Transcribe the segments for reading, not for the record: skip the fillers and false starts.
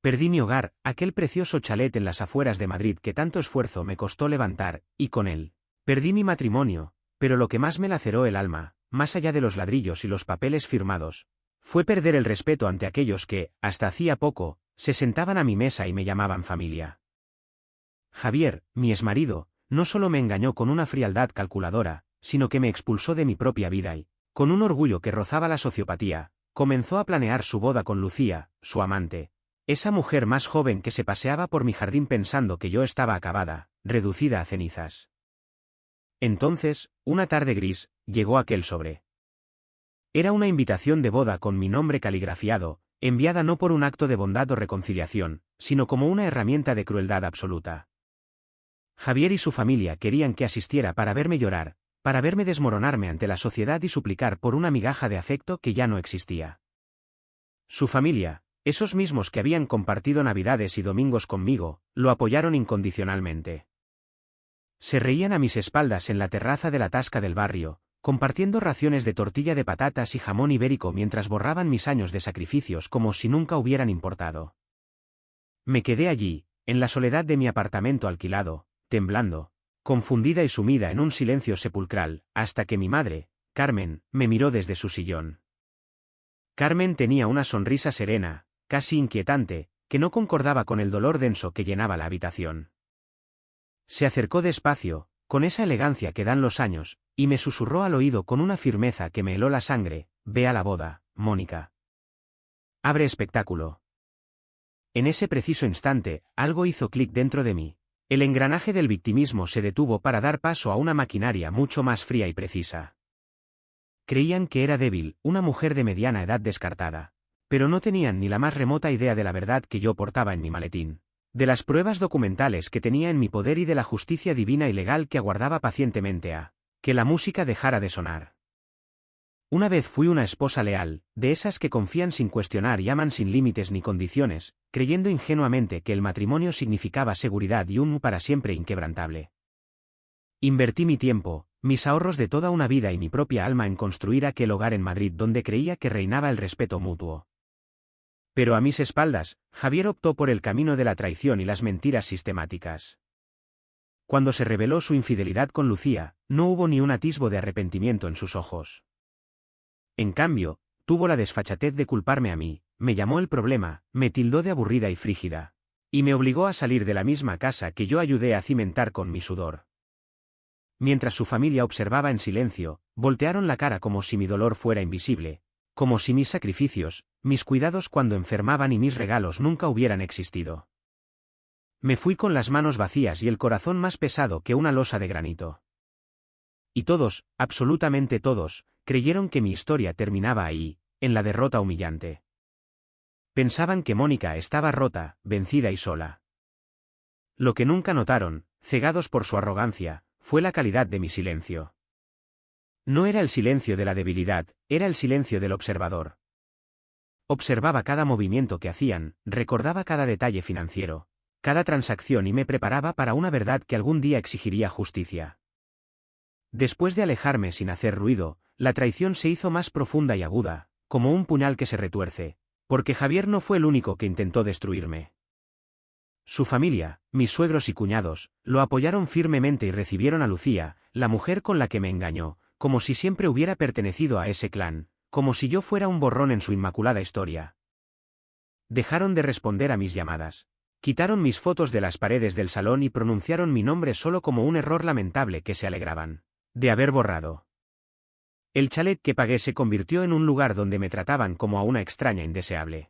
Perdí mi hogar, aquel precioso chalet en las afueras de Madrid que tanto esfuerzo me costó levantar, y con él. Perdí mi matrimonio, pero lo que más me laceró el alma, más allá de los ladrillos y los papeles firmados, fue perder el respeto ante aquellos que, hasta hacía poco, se sentaban a mi mesa y me llamaban familia. Javier, mi exmarido, no solo me engañó con una frialdad calculadora, sino que me expulsó de mi propia vida y, con un orgullo que rozaba la sociopatía, comenzó a planear su boda con Lucía, su amante, esa mujer más joven que se paseaba por mi jardín pensando que yo estaba acabada, reducida a cenizas. Entonces, una tarde gris, llegó aquel sobre. Era una invitación de boda con mi nombre caligrafiado, enviada no por un acto de bondad o reconciliación, sino como una herramienta de crueldad absoluta. Javier y su familia querían que asistiera para verme llorar, para verme desmoronarme ante la sociedad y suplicar por una migaja de afecto que ya no existía. Su familia, esos mismos que habían compartido Navidades y domingos conmigo, lo apoyaron incondicionalmente. Se reían a mis espaldas en la terraza de la tasca del barrio, compartiendo raciones de tortilla de patatas y jamón ibérico mientras borraban mis años de sacrificios como si nunca hubieran importado. Me quedé allí, en la soledad de mi apartamento alquilado, temblando, confundida y sumida en un silencio sepulcral, hasta que mi madre, Carmen, me miró desde su sillón. Carmen tenía una sonrisa serena, casi inquietante, que no concordaba con el dolor denso que llenaba la habitación. Se acercó despacio, con esa elegancia que dan los años, y me susurró al oído con una firmeza que me heló la sangre: ve a la boda, Mónica. Abre espectáculo. En ese preciso instante, algo hizo clic dentro de mí. El engranaje del victimismo se detuvo para dar paso a una maquinaria mucho más fría y precisa. Creían que era débil, una mujer de mediana edad descartada. Pero no tenían ni la más remota idea de la verdad que yo portaba en mi maletín, de las pruebas documentales que tenía en mi poder y de la justicia divina y legal que aguardaba pacientemente a que la música dejara de sonar. Una vez fui una esposa leal, de esas que confían sin cuestionar y aman sin límites ni condiciones, creyendo ingenuamente que el matrimonio significaba seguridad y un para siempre inquebrantable. Invertí mi tiempo, mis ahorros de toda una vida y mi propia alma en construir aquel hogar en Madrid donde creía que reinaba el respeto mutuo. Pero a mis espaldas, Javier optó por el camino de la traición y las mentiras sistemáticas. Cuando se reveló su infidelidad con Lucía, no hubo ni un atisbo de arrepentimiento en sus ojos. En cambio, tuvo la desfachatez de culparme a mí, me llamó el problema, me tildó de aburrida y frígida, y me obligó a salir de la misma casa que yo ayudé a cimentar con mi sudor. Mientras su familia observaba en silencio, voltearon la cara como si mi dolor fuera invisible, como si mis sacrificios, mis cuidados cuando enfermaban y mis regalos nunca hubieran existido. Me fui con las manos vacías y el corazón más pesado que una losa de granito. Y todos, absolutamente todos, creyeron que mi historia terminaba ahí, en la derrota humillante. Pensaban que Mónica estaba rota, vencida y sola. Lo que nunca notaron, cegados por su arrogancia, fue la calidad de mi silencio. No era el silencio de la debilidad, era el silencio del observador. Observaba cada movimiento que hacían, recordaba cada detalle financiero, cada transacción y me preparaba para una verdad que algún día exigiría justicia. Después de alejarme sin hacer ruido, la traición se hizo más profunda y aguda, como un puñal que se retuerce, porque Javier no fue el único que intentó destruirme. Su familia, mis suegros y cuñados, lo apoyaron firmemente y recibieron a Lucía, la mujer con la que me engañó, como si siempre hubiera pertenecido a ese clan, como si yo fuera un borrón en su inmaculada historia. Dejaron de responder a mis llamadas. Quitaron mis fotos de las paredes del salón y pronunciaron mi nombre solo como un error lamentable que se alegraban de haber borrado. El chalet que pagué se convirtió en un lugar donde me trataban como a una extraña indeseable.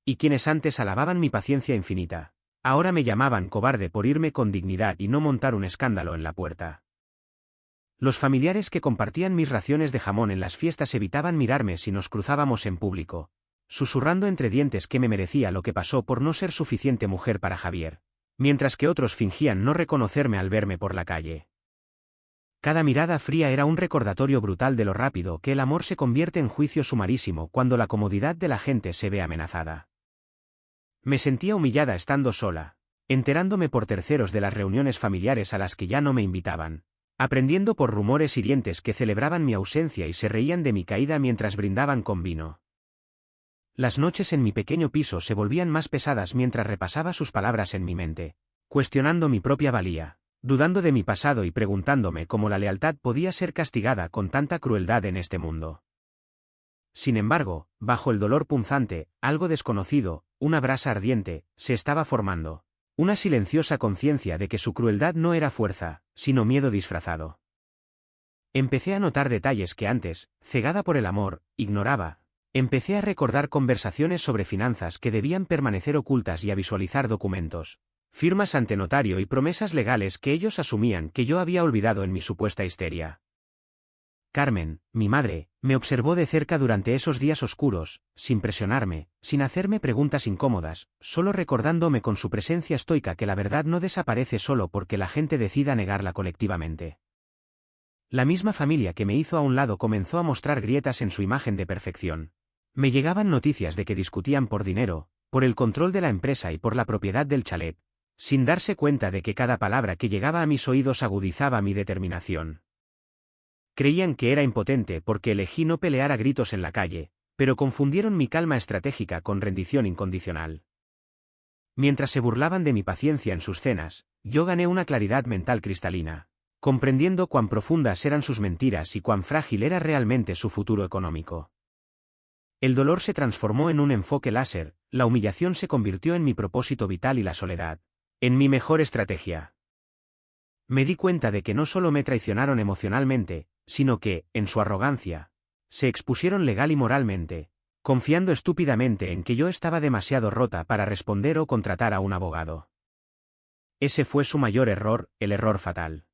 Y quienes antes alababan mi paciencia infinita, ahora me llamaban cobarde por irme con dignidad y no montar un escándalo en la puerta. Los familiares que compartían mis raciones de jamón en las fiestas evitaban mirarme si nos cruzábamos en público, susurrando entre dientes que me merecía lo que pasó por no ser suficiente mujer para Javier, mientras que otros fingían no reconocerme al verme por la calle. Cada mirada fría era un recordatorio brutal de lo rápido que el amor se convierte en juicio sumarísimo cuando la comodidad de la gente se ve amenazada. Me sentía humillada estando sola, enterándome por terceros de las reuniones familiares a las que ya no me invitaban, aprendiendo por rumores hirientes que celebraban mi ausencia y se reían de mi caída mientras brindaban con vino. Las noches en mi pequeño piso se volvían más pesadas mientras repasaba sus palabras en mi mente, cuestionando mi propia valía, dudando de mi pasado y preguntándome cómo la lealtad podía ser castigada con tanta crueldad en este mundo. Sin embargo, bajo el dolor punzante, algo desconocido, una brasa ardiente, se estaba formando. Una silenciosa conciencia de que su crueldad no era fuerza, sino miedo disfrazado. Empecé a notar detalles que antes, cegada por el amor, ignoraba. Empecé a recordar conversaciones sobre finanzas que debían permanecer ocultas y a visualizar documentos, firmas ante notario y promesas legales que ellos asumían que yo había olvidado en mi supuesta histeria. Carmen, mi madre, me observó de cerca durante esos días oscuros, sin presionarme, sin hacerme preguntas incómodas, solo recordándome con su presencia estoica que la verdad no desaparece solo porque la gente decida negarla colectivamente. La misma familia que me hizo a un lado comenzó a mostrar grietas en su imagen de perfección. Me llegaban noticias de que discutían por dinero, por el control de la empresa y por la propiedad del chalet, sin darse cuenta de que cada palabra que llegaba a mis oídos agudizaba mi determinación. Creían que era impotente porque elegí no pelear a gritos en la calle, pero confundieron mi calma estratégica con rendición incondicional. Mientras se burlaban de mi paciencia en sus cenas, yo gané una claridad mental cristalina, comprendiendo cuán profundas eran sus mentiras y cuán frágil era realmente su futuro económico. El dolor se transformó en un enfoque láser, la humillación se convirtió en mi propósito vital y la soledad, en mi mejor estrategia. Me di cuenta de que no solo me traicionaron emocionalmente, sino que, en su arrogancia, se expusieron legal y moralmente, confiando estúpidamente en que yo estaba demasiado rota para responder o contratar a un abogado. Ese fue su mayor error, el error fatal.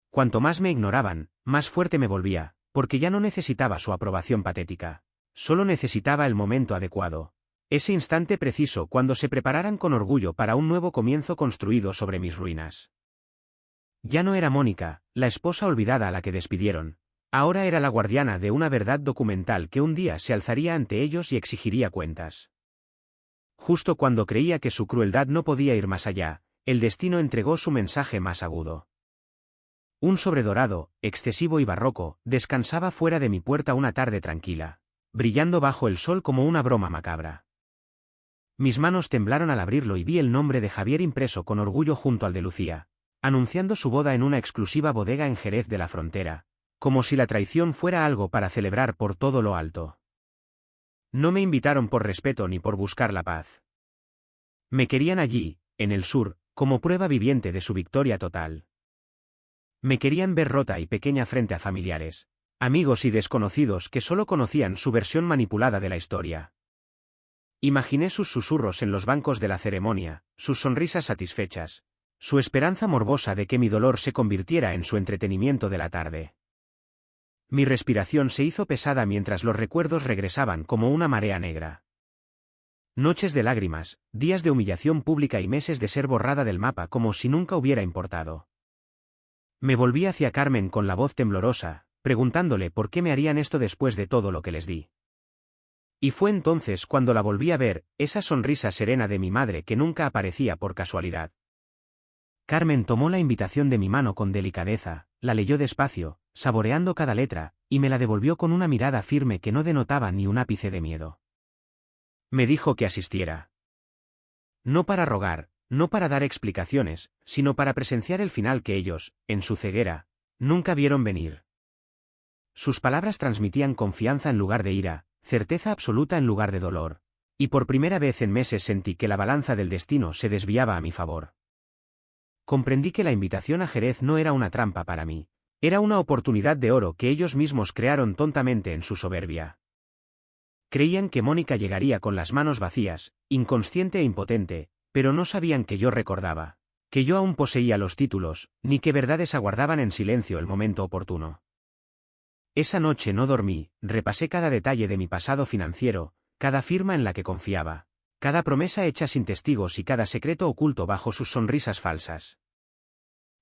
Cuanto más me ignoraban, más fuerte me volvía, porque ya no necesitaba su aprobación patética. Solo necesitaba el momento adecuado. Ese instante preciso cuando se prepararan con orgullo para un nuevo comienzo construido sobre mis ruinas. Ya no era Mónica, la esposa olvidada a la que despidieron. Ahora era la guardiana de una verdad documental que un día se alzaría ante ellos y exigiría cuentas. Justo cuando creía que su crueldad no podía ir más allá, el destino entregó su mensaje más agudo. Un sobredorado, excesivo y barroco, descansaba fuera de mi puerta una tarde tranquila, brillando bajo el sol como una broma macabra. Mis manos temblaron al abrirlo y vi el nombre de Javier impreso con orgullo junto al de Lucía, anunciando su boda en una exclusiva bodega en Jerez de la Frontera, como si la traición fuera algo para celebrar por todo lo alto. No me invitaron por respeto ni por buscar la paz. Me querían allí, en el sur, como prueba viviente de su victoria total. Me querían ver rota y pequeña frente a familiares, amigos y desconocidos que solo conocían su versión manipulada de la historia. Imaginé sus susurros en los bancos de la ceremonia, sus sonrisas satisfechas, su esperanza morbosa de que mi dolor se convirtiera en su entretenimiento de la tarde. Mi respiración se hizo pesada mientras los recuerdos regresaban como una marea negra. Noches de lágrimas, días de humillación pública y meses de ser borrada del mapa como si nunca hubiera importado. Me volví hacia Carmen con la voz temblorosa, preguntándole por qué me harían esto después de todo lo que les di. Y fue entonces cuando la volví a ver, esa sonrisa serena de mi madre que nunca aparecía por casualidad. Carmen tomó la invitación de mi mano con delicadeza, la leyó despacio, saboreando cada letra, y me la devolvió con una mirada firme que no denotaba ni un ápice de miedo. Me dijo que asistiera. No para rogar, no para dar explicaciones, sino para presenciar el final que ellos, en su ceguera, nunca vieron venir. Sus palabras transmitían confianza en lugar de ira, certeza absoluta en lugar de dolor, y por primera vez en meses sentí que la balanza del destino se desviaba a mi favor. Comprendí que la invitación a Jerez no era una trampa para mí, era una oportunidad de oro que ellos mismos crearon tontamente en su soberbia. Creían que Mónica llegaría con las manos vacías, inconsciente e impotente, pero no sabían que yo recordaba, que yo aún poseía los títulos, ni que verdades aguardaban en silencio el momento oportuno. Esa noche no dormí, repasé cada detalle de mi pasado financiero, cada firma en la que confiaba, cada promesa hecha sin testigos y cada secreto oculto bajo sus sonrisas falsas.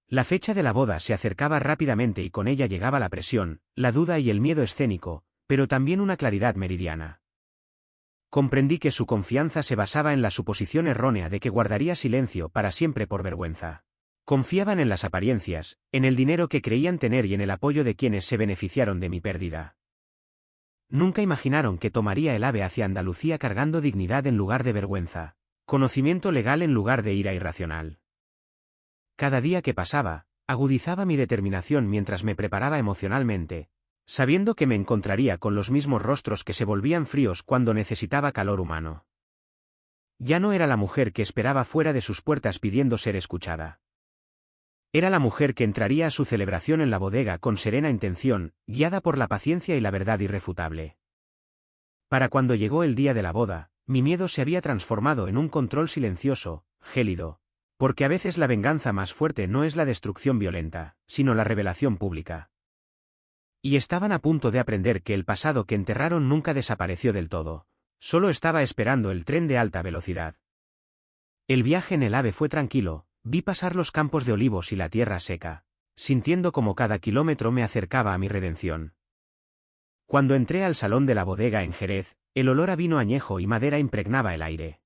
La fecha de la boda se acercaba rápidamente y con ella llegaba la presión, la duda y el miedo escénico, pero también una claridad meridiana. Comprendí que su confianza se basaba en la suposición errónea de que guardaría silencio para siempre por vergüenza. Confiaban en las apariencias, en el dinero que creían tener y en el apoyo de quienes se beneficiaron de mi pérdida. Nunca imaginaron que tomaría el AVE hacia Andalucía cargando dignidad en lugar de vergüenza, conocimiento legal en lugar de ira irracional. Cada día que pasaba, agudizaba mi determinación mientras me preparaba emocionalmente, sabiendo que me encontraría con los mismos rostros que se volvían fríos cuando necesitaba calor humano. Ya no era la mujer que esperaba fuera de sus puertas pidiendo ser escuchada. Era la mujer que entraría a su celebración en la bodega con serena intención, guiada por la paciencia y la verdad irrefutable. Para cuando llegó el día de la boda, mi miedo se había transformado en un control silencioso, gélido, porque a veces la venganza más fuerte no es la destrucción violenta, sino la revelación pública. Y estaban a punto de aprender que el pasado que enterraron nunca desapareció del todo, solo estaba esperando el tren de alta velocidad. El viaje en el AVE fue tranquilo. Vi pasar los campos de olivos y la tierra seca, sintiendo como cada kilómetro me acercaba a mi redención. Cuando entré al salón de la bodega en Jerez, el olor a vino añejo y madera impregnaba el aire.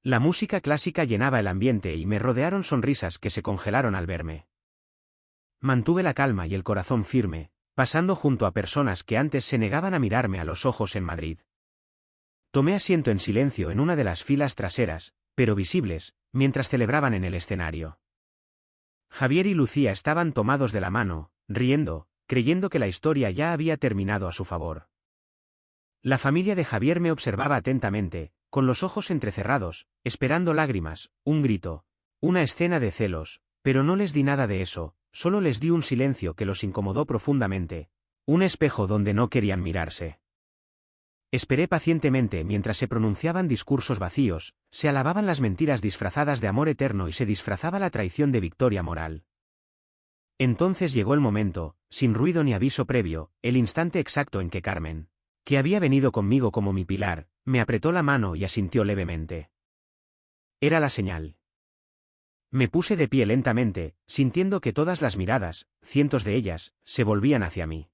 La música clásica llenaba el ambiente y me rodearon sonrisas que se congelaron al verme. Mantuve la calma y el corazón firme, pasando junto a personas que antes se negaban a mirarme a los ojos en Madrid. Tomé asiento en silencio en una de las filas traseras, pero visibles, mientras celebraban en el escenario. Javier y Lucía estaban tomados de la mano, riendo, creyendo que la historia ya había terminado a su favor. La familia de Javier me observaba atentamente, con los ojos entrecerrados, esperando lágrimas, un grito, una escena de celos, pero no les di nada de eso, solo les di un silencio que los incomodó profundamente, un espejo donde no querían mirarse. Esperé pacientemente mientras se pronunciaban discursos vacíos, se alababan las mentiras disfrazadas de amor eterno y se disfrazaba la traición de victoria moral. Entonces llegó el momento, sin ruido ni aviso previo, el instante exacto en que Carmen, que había venido conmigo como mi pilar, me apretó la mano y asintió levemente. Era la señal. Me puse de pie lentamente, sintiendo que todas las miradas, cientos de ellas, se volvían hacia mí.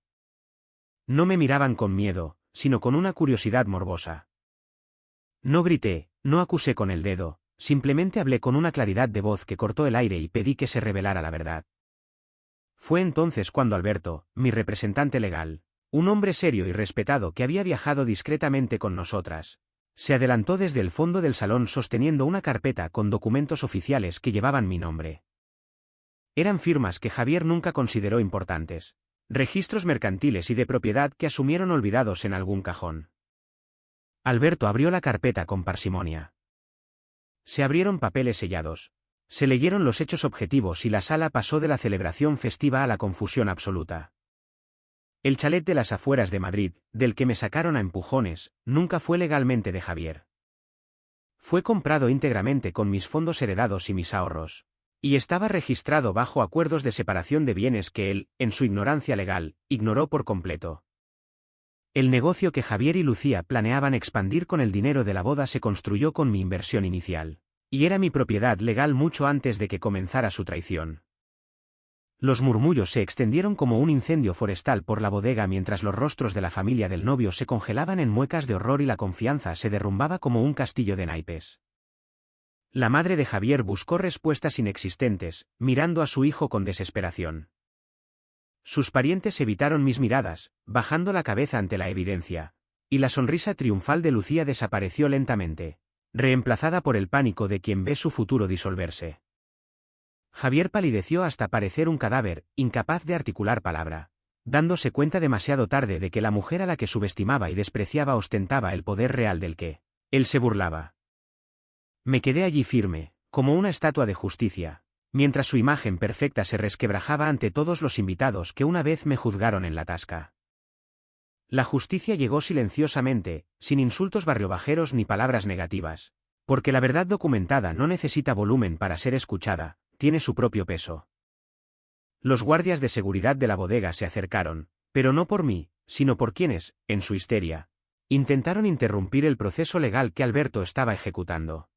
No me miraban con miedo, sino con una curiosidad morbosa. No grité, no acusé con el dedo, simplemente hablé con una claridad de voz que cortó el aire y pedí que se revelara la verdad. Fue entonces cuando Alberto, mi representante legal, un hombre serio y respetado que había viajado discretamente con nosotras, se adelantó desde el fondo del salón sosteniendo una carpeta con documentos oficiales que llevaban mi nombre. Eran firmas que Javier nunca consideró importantes. Registros mercantiles y de propiedad que asumieron olvidados en algún cajón. Alberto abrió la carpeta con parsimonia. Se abrieron papeles sellados. Se leyeron los hechos objetivos y la sala pasó de la celebración festiva a la confusión absoluta. El chalet de las afueras de Madrid, del que me sacaron a empujones, nunca fue legalmente de Javier. Fue comprado íntegramente con mis fondos heredados y mis ahorros. Y estaba registrado bajo acuerdos de separación de bienes que él, en su ignorancia legal, ignoró por completo. El negocio que Javier y Lucía planeaban expandir con el dinero de la boda se construyó con mi inversión inicial, y era mi propiedad legal mucho antes de que comenzara su traición. Los murmullos se extendieron como un incendio forestal por la bodega mientras los rostros de la familia del novio se congelaban en muecas de horror y la confianza se derrumbaba como un castillo de naipes. La madre de Javier buscó respuestas inexistentes, mirando a su hijo con desesperación. Sus parientes evitaron mis miradas, bajando la cabeza ante la evidencia, y la sonrisa triunfal de Lucía desapareció lentamente, reemplazada por el pánico de quien ve su futuro disolverse. Javier palideció hasta parecer un cadáver, incapaz de articular palabra, dándose cuenta demasiado tarde de que la mujer a la que subestimaba y despreciaba ostentaba el poder real del que él se burlaba. Me quedé allí firme, como una estatua de justicia, mientras su imagen perfecta se resquebrajaba ante todos los invitados que una vez me juzgaron en la tasca. La justicia llegó silenciosamente, sin insultos barriobajeros ni palabras negativas, porque la verdad documentada no necesita volumen para ser escuchada, tiene su propio peso. Los guardias de seguridad de la bodega se acercaron, pero no por mí, sino por quienes, en su histeria, intentaron interrumpir el proceso legal que Alberto estaba ejecutando.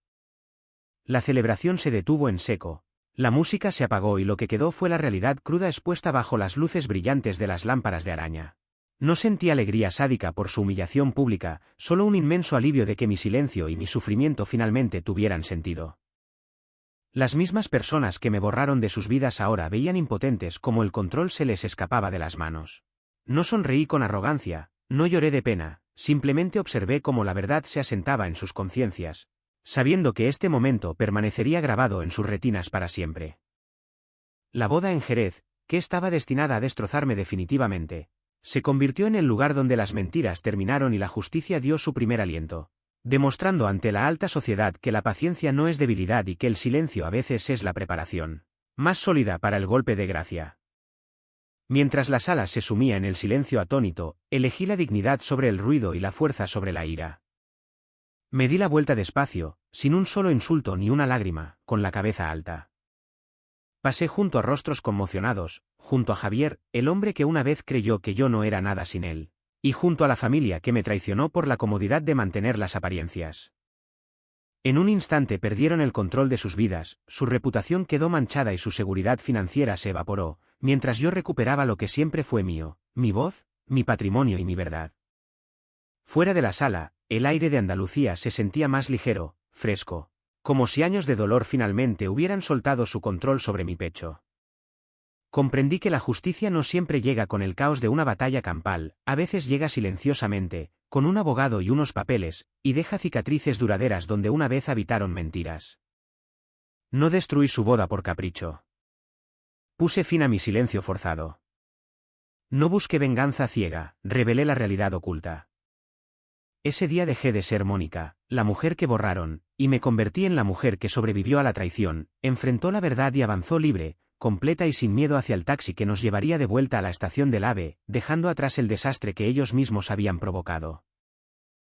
La celebración se detuvo en seco, la música se apagó y lo que quedó fue la realidad cruda expuesta bajo las luces brillantes de las lámparas de araña. No sentí alegría sádica por su humillación pública, solo un inmenso alivio de que mi silencio y mi sufrimiento finalmente tuvieran sentido. Las mismas personas que me borraron de sus vidas ahora veían impotentes como el control se les escapaba de las manos. No sonreí con arrogancia, No lloré de pena, simplemente observé cómo la verdad se asentaba en sus conciencias, sabiendo que este momento permanecería grabado en sus retinas para siempre. La boda en Jerez, que estaba destinada a destrozarme definitivamente, se convirtió en el lugar donde las mentiras terminaron y la justicia dio su primer aliento, demostrando ante la alta sociedad que la paciencia no es debilidad y que el silencio a veces es la preparación más sólida para el golpe de gracia. Mientras la sala se sumía en el silencio atónito, elegí la dignidad sobre el ruido y la fuerza sobre la ira. Me di la vuelta despacio, sin un solo insulto ni una lágrima, con la cabeza alta. Pasé junto a rostros conmocionados, junto a Javier, el hombre que una vez creyó que yo no era nada sin él, y junto a la familia que me traicionó por la comodidad de mantener las apariencias. En un instante perdieron el control de sus vidas, su reputación quedó manchada y su seguridad financiera se evaporó, mientras yo recuperaba lo que siempre fue mío, mi voz, mi patrimonio y mi verdad. Fuera de la sala, el aire de Andalucía se sentía más ligero, fresco, como si años de dolor finalmente hubieran soltado su control sobre mi pecho. Comprendí que la justicia no siempre llega con el caos de una batalla campal, a veces llega silenciosamente, con un abogado y unos papeles, y deja cicatrices duraderas donde una vez habitaron mentiras. No destruí su boda por capricho. Puse fin a mi silencio forzado. No busqué venganza ciega, revelé la realidad oculta. Ese día dejé de ser Mónica, la mujer que borraron, y me convertí en la mujer que sobrevivió a la traición, enfrentó la verdad y avanzó libre, completa y sin miedo hacia el taxi que nos llevaría de vuelta a la estación del AVE, dejando atrás el desastre que ellos mismos habían provocado.